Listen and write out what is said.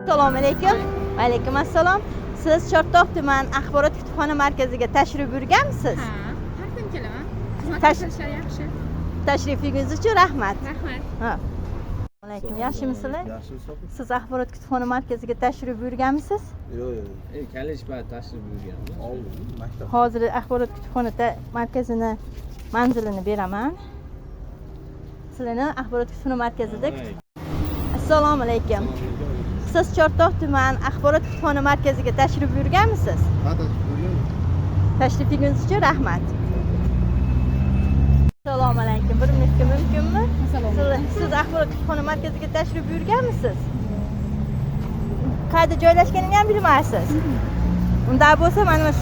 Assalomu alaykum. Va alaykum assalom. Siz Chortoq tuman axborot kutubxona markaziga tashrif buyurganmisiz? Ha, har kun kelaman. Xizmat Tash- qilishlar yaxshi. Tashrifingiz uchun rahmat. Rahmat. Ha. Alaykum, yaxshimisizlar? Yaxshimisiz? Siz axborot kutubxona markaziga tashrif buyurganmisiz? Yo'q. Kalish bilan tashrif buyurganmiz. Oldin maktab. Hozir axborot kutubxona markazini manzilini beraman. Sizlarni axborot kutubxona markazida Assalomu alaykum. Siz Chortoq tuman axborot kutubxona markaziga tashrif buyurganmisiz? Ha, tashrif Tashrifingiz uchun rahmat. Assalomu alaykum. Bir minutga mumkinmi? Siz axborot kutubxona markaziga tashrif buyurganmisiz? Qayerda joylashganini ham bilmaysiz. Unda bo'lsa mana shu